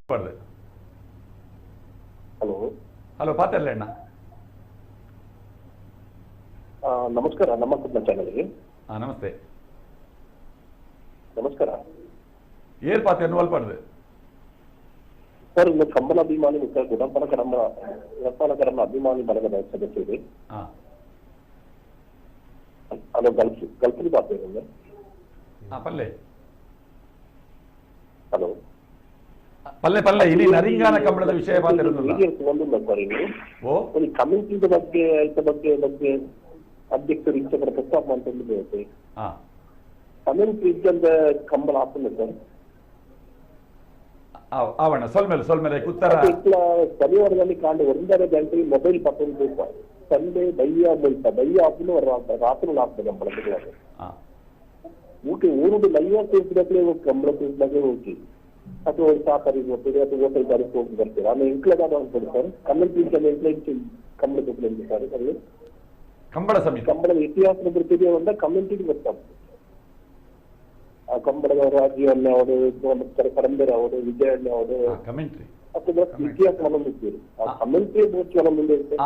Hello hello ಪಾತರ್ಲಣ್ಣ ನಮಸ್ಕಾರ. ನಮ್ಮ ಕುಟುಂಬ ಚಾನಲ್ಗೆ ನಮಸ್ತೆ. ನಮಸ್ಕಾರ ಏರ್ ಪಾತ್ರ ನೋಲ್ಪಡ್ದು ಸರ್. ಇನ್ನು ಕಂಬಳ ಅಭಿಮಾನಿ ಸರ್, ಗುಣಪಾಲಕರಮ್ಮ ಅಭಿಮಾನಿ ಬಳಗದ ಸದಸ್ಯರು. ಅದು ಗಲ್ಫಿ ಪಾತ್ರ. ಪಲ್ಲೆ ಹಲೋ ಪಲ್ಲೆ ಪಲ್ಲೆ ಇಲ್ಲಿ ನರಿಂಗಾನ ಕಂಬಳದ ವಿಷಯ ಕಮ್ಯುನಿಟಿ ಬಗ್ಗೆ ಬಗ್ಗೆ ಅಧ್ಯಕ್ಷರು ಇಷ್ಟಪಡ ಪ್ರಸ್ತಾಪ ಮಾಡ್ಕೊಂಡು ಕಮ್ಯುನಿಟಿ ಇದ್ದಂತ ಕಂಬಳ ಹಾಕಲ್ಲ ಸರ್. ಆವಣ್ಣ ಸೊಲ್ಮೇಲೆ ಉತ್ತರ ಶನಿವಾರದಲ್ಲಿ ಕಾಂಡ 1.5 ಗಂಟೆಗೆ ಮೊಬೈಲ್ ಪಕ್ಕಂಡು ಸಂಡೆ ಬಯ್ಯ ಹಾಕೊಂಡು ರಾತ್ರಿ ಹಾಕ್ತಾರೆ ಕಂಬಳ ಊಟ ಊರುಡು ಲೈವ್ ತೋರಿಸಿದಾಗಲೇ ಕಂಬಳ ತೋರಿಸಿದಾಗಲೇ ಹೋಗಿ ಅಥವಾ ಸಾಕಾರಿ ಹೋಗ್ತದೆ ಅಥವಾ ಹೋಟೆಲ್ ಗಾರಿಗೆ ಹೋಗಿ ಬರ್ತಾರೆ. ಆಮೇಲೆ ಎಂಕ್ಲದಾಗ ಅನ್ಕೊಂಡು ಸರ್ ಕಮ್ಯುನಿಟಿ ಎಂಕ್ಲೈಟ್ ಕಂಬಳ ತೋರಿಸಿ ಸರ್. ಅಲ್ಲಿ ಕಂಬಳದ ಇತಿಹಾಸ ಬರ್ತಿದೆಯೋ ಅಂತ ಕಮ್ಯುನಿಟಿಗೆ ಗೊತ್ತಾಗ್ತದೆ. ಆ ಕಂಬಳದ ರಾಜ್ಯವನ್ನ ಅವರು ಪರಂಬರೆ ಅವರು ವಿಜಯಣ್ಣ ಅವರು ಅಥವಾ ಇತಿಹಾಸ ಮನೊಂದಿದ್ದೀರಿ. ಆ ಕಮ್ಯುನಿಟಿ ಬೋರ್ಚ್ ಮನೊಂದಿದೆ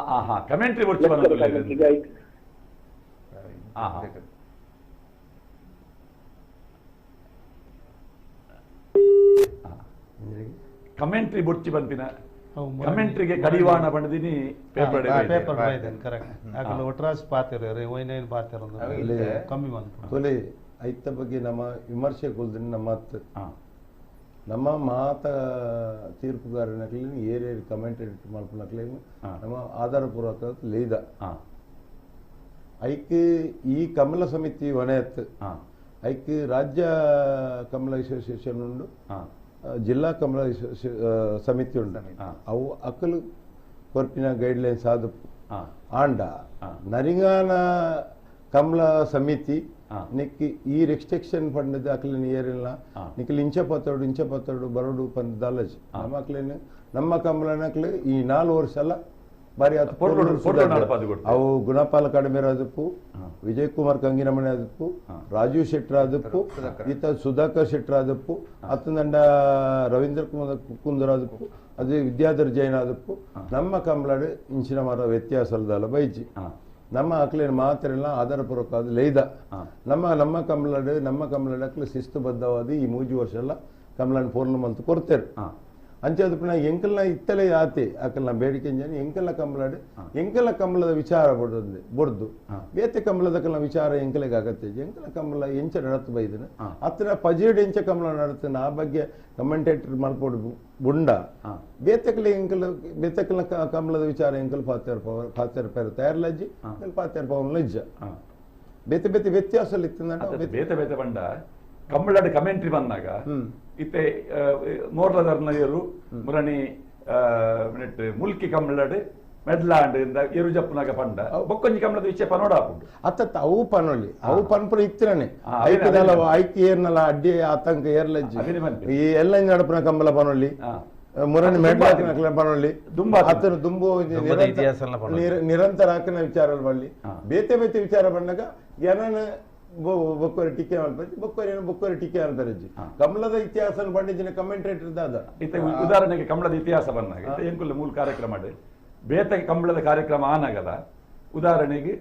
ಕಮೆಂಟ್ರಿ ಬೊಚ್ಚಿ ಬಂತಿನ ಕಮೆಂಟ್ರಿಗೆ ಕಡಿವಾಣ ಬಂದಿನಿ ಪೇಪರ್ ಕರೆಕ್ಟ್ ಒಟ್ರಾಸ್ ಪಾತಿರ ಒಯ್ನೇನ್ ಪಾತಿರ ಕಮ್ಮಿ ಬಂತು ತೊಲೆ ಐತ ಬಗ್ಗೆ ನಮ್ಮ ವಿಮರ್ಶೆ ಕೊಲ್ದಿನ ನಮ್ಮ ಮಾತ ತೀರ್ಪುಗಾರನಕ್ಲಿ ಏರಿಯ ಕಮೆಂಟೇಟ್ ಮಾಡ್ಕೊಳಕ್ಲಿ ನಮ್ಮ ಆಧಾರಪೂರ್ವಕ ಲೇದ ಐಕ್ ಈ ಕಮಲ ಸಮಿತಿ ವನೆಯತ್ ಐಕ್ ರಾಜ್ಯ ಕಮಲ ಅಸೋಸಿಯೇಷನ್ ಉಂಡು, ಜಿಲ್ಲಾ ಕಮಲ ಸಮಿತಿ ಉಂಡು. ಅವು ಅಕ್ಕಲು ಕೊರ್ಪಿನ ಗೈಡ್ಲೈನ್ಸ್ ಆದ ಆಂಡ ನರಿಂಗಾನ ಕಮಲ ಸಮಿತಿ ನಿಕ್ಕಿ ಈ ರಿಸ್ಟ್ರಿಕ್ಷನ್ ಪಂಡದ ಅಕ್ಲಿನ ಏರಿಲ್ಲ ನಿಕ್ಕಲು ಇಂಚ ಪತ್ತೋಡು ಬರೋಡು ಪಂದ ದಾಲಜ್ ನಮ್ಮ ಅಕ್ಲೇನು ನಮ್ಮ ಕಮಲನಕ್ಲು ಈ 4 ವರ್ಷ ಅಲ್ಲ ಬಾರಿ ಅವು ಗುಣಪಾಲ ಕಡಿಮೆರ ಆದಪ್ಪು, ವಿಜಯ್ ಕುಮಾರ್ ಕಂಗಿನಮಣಿ ಆದಪ್ಪು, ರಾಜೀವ್ ಶೆಟ್ರ್ ಆದಪ್ಪು, ಈತ ಸುಧಾಕರ್ ಶೆಟ್ರ್ ಆದಪ್ಪು, ಅತ್ತಂದಂಡ ರವೀಂದ್ರ ಕುಂದರ್ ಆದಪ್ಪು, ಅದು ವಿದ್ಯಾಧರ್ ಜೈನ್ ಆದಪ್ಪು. ನಮ್ಮ ಕಂಬಳಾಡು ಇಂಚಿನ ಮರ ವ್ಯತ್ಯಾಸ ಅಲ್ಲದಲ್ಲ ಬೈಜಿ ನಮ್ಮ ಅಕ್ಲೇನು ಮಾತ್ರ ಆಧಾರಪೂರ್ವಕ ಅದು ಲೈದ ನಮ್ಮ ಕಮಲಾಡಕ್ಲು ಶಿಸ್ತುಬದ್ಧವಾದ ಈ 3 ವರ್ಷ ಎಲ್ಲ ಕಮಲಾನ್ ಪೂರ್ಣ ಮಂತ್ ಕೊಡ್ತೇರು. ಅಂಚೆದಪ್ಪನ ಎಂಕಲ್ನ ಇತ್ತಲೇ ಆತೆ ಅಕಲ್ನ ಬೇಡಿಕೆ ಎಂಕಲ್ನ ಕಂಬಳಾಡು ಎಂಕಲ ಕಂಬಳದ ವಿಚಾರ ಬೊಡ್ದು ಬೇತೆ ಕಂಬಳದಕಲ್ನ ವಿಚಾರ ಎಂಕಲೆಗೆ ಆಗತ್ತೆ. ಎಂಕಲ ಕಂಬಳ ಎಂಚ ನಡತ್ತು ಬೈದನು ಅತ್ರ ಪಜೇಡ್ ಎಂಚ ಕಂಬಳ ನಡತನ ಆ ಬಗ್ಗೆ ಕಮೆಂಟೇಟರ್ ಮಲ್ಪೊಡು ಬುಂಡ ಬೇತಕಲ್ನ ಕಂಬಳದ ವಿಚಾರ ಎಂಕಲ್ ಪಾತ್ಯಾರ ಪೇರ ತಯಾರ್ಲಜ್ಜಿ ಪಾತ್ಯಾರ ಪವನ್ ಲಜ್ಜ ಬೇತೆ ಬೇತೆ ವ್ಯತ್ಯಾಸ ಬೇತೆ ಬೇತೆ ಬಂಡ ಕಂಬಳದ ಕಮೆಂಟ್ರಿ ಬಂದಾಗ ಇತ್ತೆ ಮೋರ್ಲದರ್ನರು ಮುರಣಿ ಮುಲ್ಕಿ ಕಂಬಳಡ್ ಮೆಡ್ಲಾಂಡ್ ಎರು ಜಪ್ಪನಾಗ ಪಂಡ ಬೊಕ್ಕೊಂಜಿ ಕಮಲದ ವಿಷಯ ಪನೋಡ ಹಾಕೊಂಡು ಅತ್ತ ಅವು ಪನೊಲಿ ಅವು ಪನ್ಪುರ ಇತ್ತಿರನೆ ಐಕ್ಯದಲ್ಲ ಐಕ್ಯ ಏರ್ನಲ್ಲ ಅಡ್ಡಿ ಆತಂಕ ಏರ್ಲಜ್ಜಿ ಈ ಎಲ್ಲ ನಡಪನ ಕಂಬಲ ಪನೊಲಿ ಮುರಣಿ ಮೆಡ್ಲಾಕಿನ ಪನೊಲಿ ಆತನ ದುಂಬು ನಿರಂತರ ಹಾಕಿನ ವಿಚಾರ ಬಳ್ಳಿ ಬೇತೆ ಬೇತೆ ವಿಚಾರ ಬಂದಾಗ ಏನನ ಬೊಕ್ಕೊರೆ ಟೀಕೆ ಮಾಡ್ತಾರೆ ಬೊಕ್ಕೊರೆ ಟೀಕೆ ಮಾಡ್ತಾರೆ. ಕಮಲದ ಇತಿಹಾಸ ಪಂಡಿತಿನ ಕಮೆಂಟೇಟರ್ ದಾದ ಉದಾಹರಣೆಗೆ ಕಮಲದ ಇತಿಹಾಸ ಬಂದಾಗ ಎಂಕುಲ್ಲ ಮೂಲ ಕಾರ್ಯಕ್ರಮ ಬೇತಗೆ ಕಂಬಳದ ಕಾರ್ಯಕ್ರಮ ಆನಾಗದ ಉದಾಹರಣೆಗೆ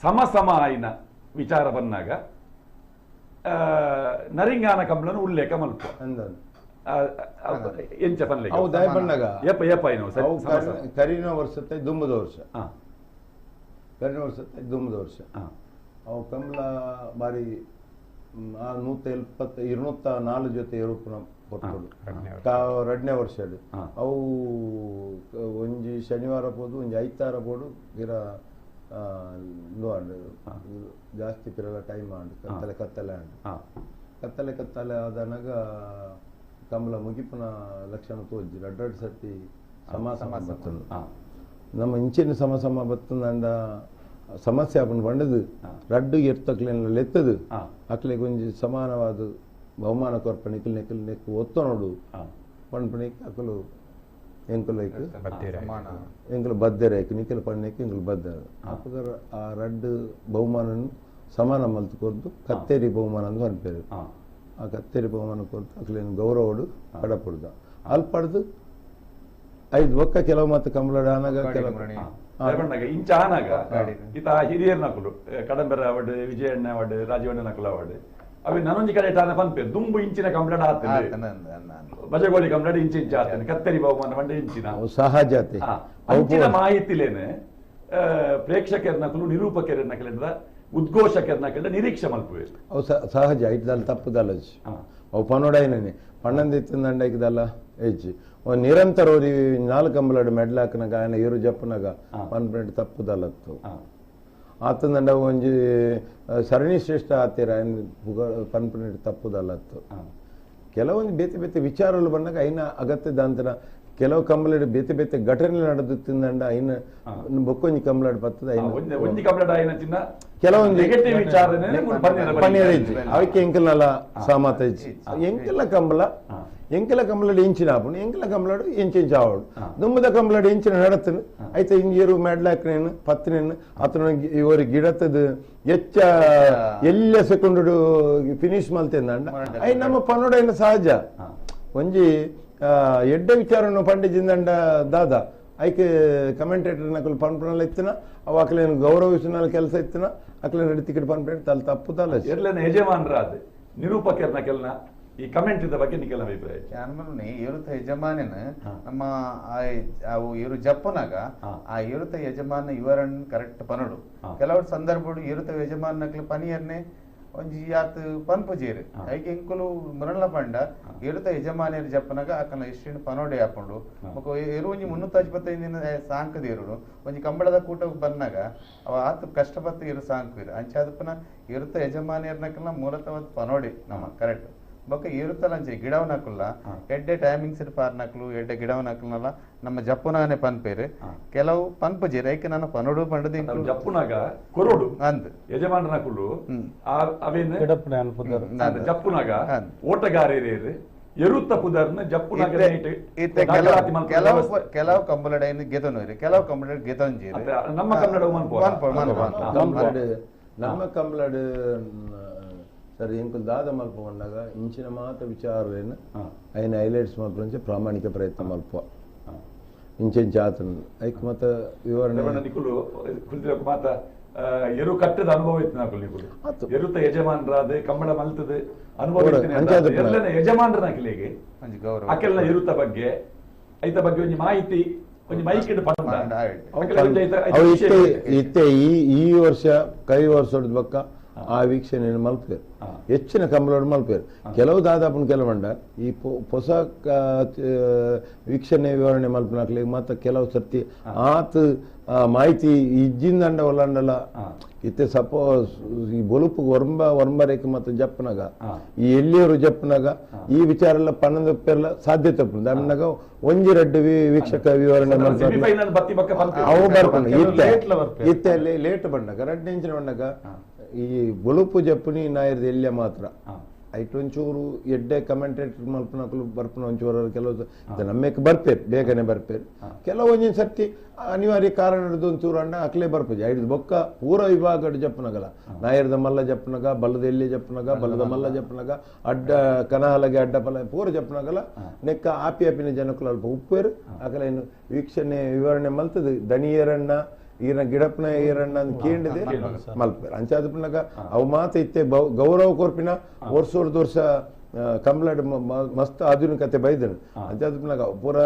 ಸಮ ಆಯ್ನ ವಿಚಾರ ಬಂದಾಗ ನರಿಂಗಾನ ಕಂಬಳನ ಉಲ್ಲೇಖ ಮಲ್ಪ ಎಂಚ ಪಲ್ಲೆ ಬಂದಾಗ ಕರಿನ ವರ್ಷತ್ತೆ ದುಂಬದ ವರ್ಷ ಅವು ಕಮಲ ಬಾರಿ 204 ಜೊತೆ ಏರುಪುನ ಕೊಟ್ಟರು 2ನೇ ವರ್ಷ ಅವು ಒಂಜಿ ಶನಿವಾರ ಬೋದು ಒಂಜಿ ಐತಾರ ಬೋಡು ಗಿರ ಜಾಸ್ತಿ ಪಿರಲ ಟೈಮ್ ಆಂಡು ಕತ್ತಲೆ ಕತ್ತಲೆ ಆದನಾಗ ಕಮಲ ಮುಗಿಪುನ ಲಕ್ಷಣ ತೋಜಿ 2 ಸರ್ತಿ ಸಮ ಬರ್ತಂದು ನಮ್ಮ ಇಂಚಿನ ಸಮ ಬರ್ತಂದ ಸಮಸ್ಯೆ ಆಪನ್ ಬಂಡದು ರಡ್ಡು ಎರ್ತಕ್ಲೇನ ಲೆತ್ತದು ಅಕ್ಲೆ ಕೊಂಚ ಸಮಾನವಾದ ಬಹುಮಾನ ಕೊರ್ಪ ನಿಕ್ಕು ಒತ್ತ ನೋಡು ಪಂಡ್ಪಣಿಕ್ ಅಕಲು ಎಂಕುಲೈಕ್ ಎಂಕಲು ಬದ್ದೆರೇಕ್ ನಿಖಿಲ ಪಣ್ಣಕ್ಕೆ ಎಂಕಲು ಬದ್ದ ಅಪ್ಪಗರ ಆ ರಡ್ಡು ಬಹುಮಾನ ಸಮಾನ ಮಲ್ತು ಕೊರ್ದು ಕತ್ತೇರಿ ಬಹುಮಾನ ಅಂತ ಅನ್ಪೇರು. ಆ ಕತ್ತೇರಿ ಬಹುಮಾನ ಕೊರ್ದು ಅಕ್ಲೇನು ಗೌರವಡು ಕಡಪುಡ್ದ ಅಲ್ಪಡ್ದು ಐದು ಒಕ್ಕ ಕೆಲವು ಮತ್ತು ಕಂಬಳ ಆನಾಗ ಇಂಚ ಆನಾಗ ಈತ ಹಿರಿಯರ್ ನಕುಲು ಕಡಂಬರ award Vijayanna award ರಾಜೀವಣ್ಣ Nakula award ಅవి ನನೊಂಜಿ ಕಡೆ ಟಾನ ಪನ್ಪೆ ದುಂಬು ಇಂಚಿನ ಕಂಬಳ ಆತದೆ ಬಜಗೋಳಿ ಕಂಬಳ ಇಂಚಿ ಆತನೆ ಕತ್ತರಿ ಬಹುಮಾನ ಬಂಡೆ ಇಂಚಿನ ಸಹಜತೆ ಅಂಚಿನ ಮಾಹಿತಿಲೇನೆ ಪ್ರೇಕ್ಷಕರ ನಕಲು ನಿರೂಪಕರ ನಕಲಿಂದ ಉದ್ಘೋಷಕರ ನಕಲಿಂದ ನಿರೀಕ್ಷೆ ಮಲ್ಪುವೆ ಅವು ಸಹಜ ಇಟ್ದಲ್ಲಿ ತಪ್ಪುದಲ್ಲ ಅವು ಪನ್ನೋಡಾಯಿನೇ ಪಣ್ಣಂದಿತ್ತಂದ ಇದ್ದಲ್ಲ ಹೆಚ್ಚಿ ನಿರಂತರ ನಾಲ್ಕು ಕಂಬಳಡು ಮೆಡ್ಲ್ ಹಾಕನಾಗ ఆయన ಇರು ಜಪ್ಪನಾಗ ಪನ್ಪೆಟ್ಟು ತಪ್ಪುದಲ್ಲತ್ತು ಆತಂದಂಡ ಒಂಜಿ ಸರಣಿ ಶ್ರೇಷ್ಠ ಆತೀರ ఆయన ಪನ್ಪೆಟ್ಟು ತಪ್ಪುದಲ್ಲತ್ತು ಕೆಲವೊಂದು ಬೇತೆ ಬೇತೆ ವಿಚಾರಗಳು ಬಂದಾಗ అయిನ ಅಗತ್ಯದ ಅಂತರ ಕೆಲವು ಕಂಬಳಡು ಬೇತೆ ಬೇತೆ ಘಟನೆ ನಡೆದು ತಿಂದಂಡ అయిನ ಬೊಕ್ಕೊಂಜಿ ಕಂಬಳಡು ಬರ್ತದ ಕೆಲವೊಂದು ಅವಕ್ಕೆ ಎಂಕಲ್ನಲ್ಲ ಸಾಮತ ಇಚ್ಚಿ ಎಂಕೆಲ್ಲ ಕಂಬಳ ಎಂಕೆಲ ಕಂಬಳಡು ಇಂಚಿನ ಆಪುಂಡು ಎಂಕೆಲ ಕಂಬಳಡು ಇಂಚಿಂಚ ಆವಡು ದುಂಬದ ಕಂಬಳಡು ಇಂಚಿನ ನಡತನು ಐತೆ ಇಂಜಿರು ಮೆಡ್ಲಾಕ್ನೇನು ಪತ್ತನೇನು ಅತನ ಇವರು ಗಿಡತದ ಎಚ್ಚ ಎಲ್ಲ ಸೆಕೆಂಡು ಫಿನಿಶ್ ಮಲ್ತಿಂದಂಡ ಐ ನಮ್ಮ ಪನ್ನೋಡೈನ ಸಹಜ ಒಂಜಿ ಎಡ್ಡ ವಿಚಾರವನ್ನು ಪಂಡಿಜಿಂದಂಡ ದಾದ ಐಕೆ ಕಮೆಂಟೇಟರ್ ನಕಲು ಪನ್ಪನಲ್ಲ ಇತ್ತಿನ ಅವ ಅಕ್ಲೇನು ಗೌರವಿಸಿನ ಕೆಲಸ ಇತ್ತಿನ ಅಕ್ಲೇನು ರೆಡಿ ಪನ್ಪೇಟ್ ತಲೆ ತಪ್ಪುದಲ್ಲ ಎರ್ಲೇನ ಯಜಮಾನರಾದ ನಿರೂಪಕರನ ಕೆಲ್ನ ಈ ಕಮೆಂಟ್ ಇದ್ದ ಬಗ್ಗೆ ನಿಖಿಲ ಅಭಿಪ್ರಾಯ ಚಾನ್ಮಲ್ನಿ ಇರುತ್ತ ಯಜಮಾನನ ನಮ್ಮ ಅವು ಇರು ಜಪ್ಪನಾಗ ಆ ಇರುತ್ತ ಯಜಮಾನ ಇವರನ್ನು ಕರೆಕ್ಟ್ ಪನಡು ಕೆಲವು ಸಂದರ್ಭಡು ಇರುತ್ತ ಯಜಮಾನ ನಕ್ಲು ಪನಿಯರ್ನೆ ಒಂಜಿ ಯಾತ್ ಪನ್ಪು ಜೇರು ಐಕೆ ಎಂಕುಲು ಮರಳ ಪಂಡ ಇರುತ್ತ ಯಜಮಾನಿಯರ್ ಜಪ್ಪನಾಗ ಆಕನ ಇಷ್ಟಿನ ಪನೋಡೆ ಹಾಕೊಂಡು ಮಕ್ಕ ಇರು ಒಂಜಿ 355 ದಿನ ಸಾಂಕದಿರುಡು ಒಂಜಿ ಕಂಬಳದ ಕೂಟ ಬಂದಾಗ ಅವ ಆತ ಕಷ್ಟಪಟ್ಟು ಇರು ಸಾಂಕಿರು ಅಂಚಾದಪ್ಪನ ಇರುತ್ತ ಯಜಮಾನಿಯರ್ ನಕಲ್ನ ಮೂಲತಃ ಪನೋಡೆ ನಮ್ಮ ಕರೆಕ್ಟ್ ಬೊಕ್ಕ ಇರುತ್ತಲ್ಲಂಚೆ ಗಿಡವ ನಕುಲ್ಲ ಎಡ್ಡೆ ಟೈಮಿಂಗ್ಸ್ ಪಾರ್ ನಕಲು ಎಡ್ಡೆ ಗಿಡವ ನಕಲ್ನಲ್ಲ ನಮ್ಮ ಜಪ್ಪುನಾಗನೆ ಪನ್ಪೇರು ಕೆಲವು ಪನ್ಪು ಜೇರು ಐಕೆ ನಾನು ಪನೋಡು ಪಂಡದು ಜಪ್ಪುನಾಗ ಕೊರೋಡು ಅಂದ್ ಯಜಮಾನ ನಕುಲು ಅವೇನು ಜಪ್ಪುನಾಗ ಓಟಗಾರೇರು ಎರುತ್ತ ಪುದರ್ನ ಜಪ್ಪುನಾಗ ಕೆಲವು ಕಂಬಳಡೆಯನ್ನು ಗೆದನೋರಿ ಕೆಲವು ಕಂಬಳ ಗೆದೊಂಜೀರು ನಮ್ಮ ಕನ್ನಡ ನಮ್ಮ ಕಂಬಳಡು ಸರ್ ಎಂಕುಲು ದಾದ ಮಲ್ಪ ಬಂದಾಗ ಇಂಚಿನ ಮಾತ ವಿಚಾರವೇನು ఆయన ಹೈಲೈಟ್ಸ್ ಮಲ್ಪಂಚೆ ಪ್ರಾಮಾಣಿಕ ಪ್ರಯತ್ನ ಮಲ್ಪ ಇಂಚೆಂಚ ಆತನ ಐಕ್ ಮತ್ತ ವಿವರಣೆ ನಿಕುಲು ಮಾತ ಎರು ಕಟ್ಟದ ಅನುಭವ ಇತ್ತು ನಾಕುಲು ನಿಕುಲು ಎರುತ್ತ ಯಜಮಾನರಾದ ಕಂಬಳ ಮಲ್ತದ ಅನುಭವ ಯಜಮಾನರ ನಾಕಿಲೆಗೆ ಅಕೆಲ್ಲ ಎರುತ್ತ ಬಗ್ಗೆ ಐತ ಬಗ್ಗೆ ಒಂಜಿ ಮಾಹಿತಿ ಒಂಜಿ ಮೈಕಿಡ್ ಇತ್ತೆ ಈ ವರ್ಷ ಕೈ ವರ್ಷದ ಬಕ್ಕ ಆ ವೀಕ್ಷಣೆಯನ್ನು ಮಲ್ಪೇರು ಹೆಚ್ಚಿನ ಕಂಬಳೋಡು ಮಲ್ಪೇರು ಕೆಲವು ದಾದಾಪನ ಕೆಲವಂಡ ಈ ಹೊಸ ವೀಕ್ಷಣೆ ವಿವರಣೆ ಮಲ್ಪನಾಕ್ಲಿ ಮತ್ತೆ ಕೆಲವು ಸರ್ತಿ ಆತ ಮಾಹಿತಿ ಇಜ್ಜಿಂದಂಡ ಒಲ್ಲಂಡಲ್ಲ ಇತ್ತೆ ಸಪೋಸ್ ಈ ಬೊಲುಪು ವರ್ಂಬರೇಕ ಮತ್ತು ಜಪ್ಪನಾಗ ಈ ಎಲ್ಲಿಯವರು ಜಪ್ಪನಾಗ ಈ ವಿಚಾರ ಎಲ್ಲ ಪನ್ನೊಂದು ಪೇರ್ಲ ಸಾಧ್ಯತೆ ದಾಮಿನಾಗ ಒಂಜಿ ರೆಡ್ಡು ವೀಕ್ಷಕ ವಿವರಣೆ ಅವು ಬರ್ಕೊಂಡು ಇತ್ತೆ ಅಲ್ಲಿ ಲೇಟ್ ಬಂದಾಗ ರೆಡ್ ಇಂಚಿನ ಬಂದಾಗ ಈ ಬೊಲುಪು ಜಪ್ಪುನಿ ನಾಯಿರ್ದು ಎಲ್ಲಿಯ ಮಾತ್ರ ಐಟೊಂಚೂರು ಎಡ್ಡೆ ಕಮೆಂಟೇಟರ್ ಮಲ್ಪನಕಲು ಬರ್ಪನ ಒಂಚೂರು ಕೆಲವು ನಮ್ಮಕ್ಕೆ ಬರ್ಪೇರು ಬೇಗನೆ ಬರ್ಪೇರು ಕೆಲವೊಂದಿನ ಸರ್ತಿ ಅನಿವಾರ್ಯ ಕಾರಣ ಒಂಚೂರು ಅಣ್ಣ ಅಕ್ಲೇ ಬರ್ಪೇಜಿ ಐದು ಬೊಕ್ಕ ಪೂರ ವಿಭಾಗ ಜಪ್ಪನಗಲ್ಲ ನಾಯಿರ್ದ ಮಲ್ಲ ಜಪ್ಪನಗ ಬಲ್ಲದ ಎಲ್ಲಿ ಜಪ್ಪನಗ ಬಲ್ಲದ ಮಲ್ಲ ಜಪ್ಪನಗ ಅಡ್ಡ ಕನಹಲಗೆ ಅಡ್ಡ ಪಲ ಪೂರ ಜಪ್ಪನಗಲ್ಲ ನೆಕ್ಕ ಆಪಿನ ಜನಕ್ಕಲು ಅಲ್ಪ ಉಪ್ಪೇರು ಅಕಲ ಏನು ವೀಕ್ಷಣೆ ವಿವರಣೆ ಮಲ್ತದ ದನಿಯರಣ್ಣ ಈನ ಗಿಡಪ್ಪನ ಈರಣ್ಣ ಕೇಂಡಿದೆ ಮಲ್ಪೇರು ಅಂಚಾದಪ್ಪನಾಗ ಅವು ಮಾತ ಇತ್ತೆ ಗೌರವ ಕೊರ್ಪಿನ ವರ್ಷ ಕಂಬ್ಲಾಡ್ ಮಸ್ತ್ ಆಧುನಿಕತೆ ಬೈದನು ಅಂಚಾದಪ್ಪನಾಗ ಪೂರ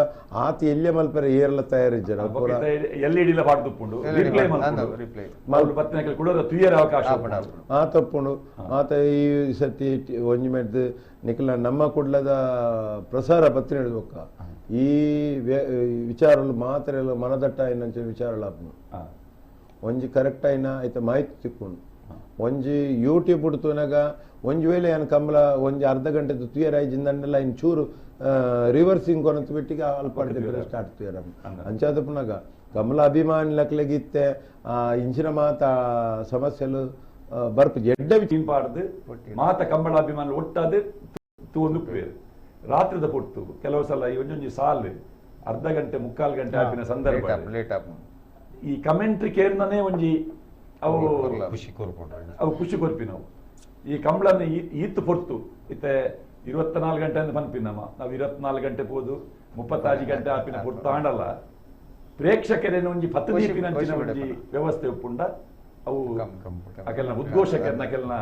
ಆತ ಎಲ್ಲೇ ಮಲ್ಪೇರ ಏರ್ಲ ತಯಾರಿಜ್ಜನ ಪೂರ ಆ ತಪ್ಪುಂಡು ಆತ ಈ ಸತಿ ಒಂಜಿ ಮೆಡ್ದು ನಿಖಿಲ ನಮ್ಮ ಕುಡ್ಲದ ಪ್ರಸಾರ ಪತ್ರಿಕೆ ಹಿಡಿದೊಕ್ಕ ಈ ವಿಚಾರలు ಮಾತ್ರ ಮನದಟ್ಟ అయినంచ విచారాలు ಒಂಜಿ ಕರೆಕ್ಟ್ అయిన అయితే ಮಾಹಿತಿ ತಿಕ್ಕೊಂಡು ಒಂಜಿ ಯೂಟ್ಯೂಬ್ ಹುಡ್ತುನಾಗ ಒಂಜಿ ವೇಳೆ ಏನು ಕಂಬಳ ಒಂಜಿ ಅರ್ಧ ಗಂಟೆ ತುಯರ್ ಆಯ್ಜಿಂದಂಡೆಲ್ಲ ಇನ್ನು ಚೂರು ರಿವರ್ಸಿಂಗ್ ಕೊನಂತ ಬಿಟ್ಟಿಗೆ ಅಲ್ಪ ಸ್ಟಾರ್ಟ್ ತುಯರ್ ಅಂಚಾದಪ್ಪನಾಗ ಕಮಲ ಅಭಿಮಾನಿ ಲಕ್ಲೆಗಿತ್ತೆ ಇಂಚಿನ ಮಾತ ಸಮಸ್ಯೆಲು ಬರ್ಪ ಎಡ್ಡ ಚಿಂಪಾಡ್ದು ಮಾತ ಕಂಬಳ ಅಭಿಮಾನಿ ಒಟ್ಟದು ಒಂದು ಪೇರು ರಾತ್ರಿದ ಪೊಟ್ಟು ಕೆಲವು ಸಲ ಒಂಜೊಂಜಿ ಸಾಲು ಅರ್ಧ ಗಂಟೆ ಮುಕ್ಕಾಲು ಗಂಟೆ ಆಪಿನ ಸಂದರ್ಭ ಈ ಕಮೆಂಟ್ರಿ ಕೇರ್ನೇ ಒಂಜಿ ಅವು ಖುಷಿ ಕೊರ್ಪಿನವು ಈ ಕಂಬಳನ್ನ ಈತ್ ಪೊರ್ತು ಇತ್ತೆ 24 ಗಂಟೆ ಅಂತ ಪನ್ಪಿನಮ್ಮ ನಾವು 24 ಗಂಟೆ ಪೋದು 36 ಗಂಟೆ ಆಪಿನ ಪುಟ್ಟು ತಾಂಡಲ್ಲ ಪ್ರೇಕ್ಷಕರೇನು ಒಂಜಿ ಪತ್ತು ದೀಪಿನಂಚಿನ ಒಂಜಿ ವ್ಯವಸ್ಥೆ ಉಪ್ಪುಂಡ ಅವು ಅಕೆಲ್ನ ಉದ್ಘೋಷಕರ್ನ ಅಕೆಲ್ನ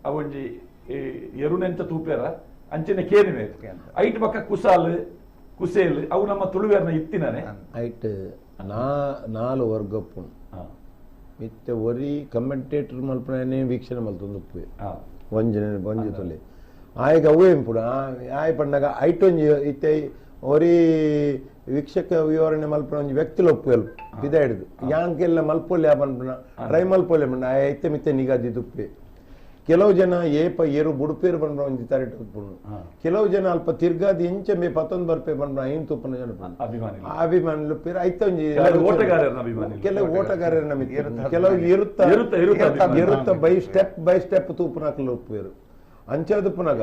ಅವು ಒಂಜಿ ಎರುನೆಂಚ ತೂಪೇರ ಅಂಚಿನ ಕೇರಿವೆ ಐಟ್ ಪಕ್ಕ ಕುಸೇಲ್ ಅವು ನಮ್ಮ ತುಳುವೇರ್ನ ಇತ್ತಿನಾನೆ ಐಟ್ ನಾಲು ವರ್ಗಪ್ಪು ಮಿತ್ತ ಒರಿ ಕಮೆಂಟೇಟರ್ ಮಲ್ಪನೆ ವೀಕ್ಷಣೆ ಮಲ್ತೊಂದು ಒಂಜಿ ತೊಲೆ ಆಯ್ಗ ಅವೇ ಇಂಪುಡ ಆಯ್ ಪಂಡಾಗ ಐಟೊಂಜಿ ಇತ್ತೆ ಒರಿ ವೀಕ್ಷಕ ವಿವರಣೆ ಮಲ್ಪನ ಒಂಜಿ ವ್ಯಕ್ತಿಲ ಒಪ್ಪುವೆಲ್ ಇದ ಹಿಡಿದು ಯಾಂಕೆಲ್ಲ ಮಲ್ಪೊಲ್ಲೆ ಪನ್ಪುನ ಟ್ರೈ ಮಲ್ಪೊಲ್ಲೆ ಪಂಡ ಐತೆ ಮಿತ್ತೆ ನಿಗಾದಿ ತುಪ್ಪೆ ಕೆಲವು ಜನ ಏಪ ಏರು ಬುಡುಪೇರು ಬಂದ್ರ ಒಂಜಿ ತರೆಟ್ ಉಪ್ಪುಂಡು ಕೆಲವು ಜನ ಅಲ್ಪ ತಿರ್ಗಾದಿ ಇಂಚೆ ಮೇ 11 ಬರ್ಪೆ ಬಂದ್ರ ಐನ್ ತುಪ್ಪನ ಜನ ಅಭಿಮಾನಿಲು ಪೇರು ಐತೆ ಒಂಜಿ ಕೆಲವು ಓಟಗಾರರನ್ನ ಮಿತ್ತ ಕೆಲವು ಇರುತ್ತ ಬೈ ಸ್ಟೆಪ್ ತೂಪನಾಕಲು ಒಪ್ಪುವೆರು ಅಂಚದುಪ್ಪನಾಗ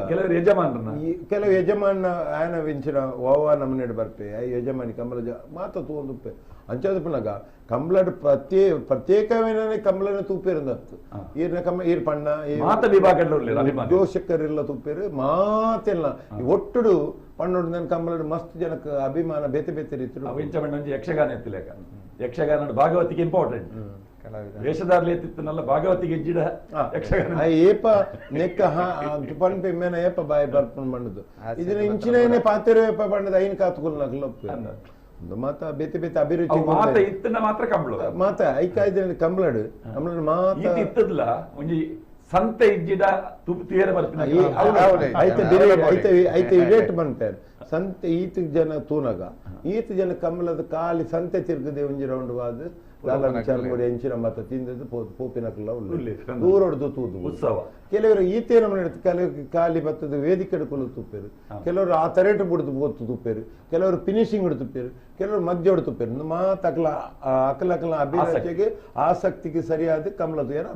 ಕೆಲವು ಯಜಮಾನ ಆಯನ ವಿಂಚಿನ ಓವಾ ನಮ್ಮನೆಡ್ ಬರ್ಪೆ ಯಜಮಾನಿ ಕಂಬಳ ಮಾತ ತೂಂದುಪ್ಪೆ ಅಂಚದುಪ್ಪನಾಗ ಕಂಬಳಡ್ ಪ್ರತ್ಯೇಕವೇನೇ ಕಂಬಳನ ತೂಪೇರಂದತ್ತು ಈರ್ನ ಕಂಬ ಈರ್ ಪಣ್ಣ ದೋಷಕರೆಲ್ಲ ತೂಪೇರು ಮಾತೆಲ್ಲ ಒಟ್ಟುಡು ಪಣ್ಣೋಡು ನನ್ನ ಕಂಬಳಡ್ ಮಸ್ತ್ ಜನಕ್ಕೆ ಅಭಿಮಾನ ಬೇತೆ ಬೇತೆ ರೀತಿ ಯಕ್ಷಗಾನ ಎತ್ತಿಲೇಕ ಯಕ್ಷಗಾನ ಭಾಗವತಿಗೆ ಇಂಪಾರ್ಟೆಂಟ್ ವೇಷಧಾರಲಿ ಎತ್ತಿತ್ತನಲ್ಲ ಭಾಗವತಿಗೆ ಜಿಡ ಯಕ್ಷಗಾನ ಏಪ ನೆಕ್ಕ ಪನ್ಪೆ ಮೇನ ಏಪ ಬಾಯಿ ಬರ್ಪನ್ ಬಣ್ಣದು ಇದನ್ನ ಇಂಚಿನ ಪಾತಿರೋ ಏಪ ಬಣ್ಣದ ಐನ್ ಕಾತ್ಕೊಲ್ ನಗ್ಲೊಪ್ಪೆ ಮಾತ ಬೇತೆ ಬೇತೆ ಅಭಿರುಚಿ ಮಾತ್ರ ಕಂಬಳ ಮಾತ ಐಕಾಯ್ದ ಕಂಬಳಡು ಕಂಬಳ ಮಾತ ಇತ್ತದ್ಲ ಒಂಜಿ ಸಂತೆ ಇಜ್ಜಿಡ ತೇರ ಬರ್ತೀನಿ ಐತೆ ಇಡೇಟ್ ಬಂದ್ಪೇರ್ ಸಂತೆ ಈತ ಜನ ತೂನಗ ಈತ ಜನ ಕಮಲದ ಕಾಲಿ ಸಂತೆ ತಿರ್ಗದೆ ಒಂಜಿ ರೌಂಡ್ ವಾದ ಚರ್ಮುಡಿ ಎಂಚಿನ ಮತ ತಿಂದದ್ದು ಪೋಪಿನಕಲ್ಲ ದೂರೊಡ್ದು ತೂದು ಉತ್ಸವ ಕೆಲವರು ಈತೇನ ಕೆಲವು ಖಾಲಿ ಬತ್ತದ ವೇದಿಕೆ ಕೊಲು ತುಪ್ಪೇರು ಕೆಲವರು ಆ ತರೇಟು ಬಿಡ್ದು ಬೋತು ತುಪ್ಪೇರು ಕೆಲವರು ಫಿನಿಶಿಂಗ್ ಹಿಡಿದು ತುಪ್ಪೇರು ಕೆಲವರು ಮಧ್ಯ ಹೊಡು ತುಪ್ಪೇರು ಮಾತಕ್ಲ ಅಕಲ ಅಭಿರುಚಿಗೆ ಆಸಕ್ತಿಗೆ ಸರಿಯಾದ ಕಮಲದ ಏನ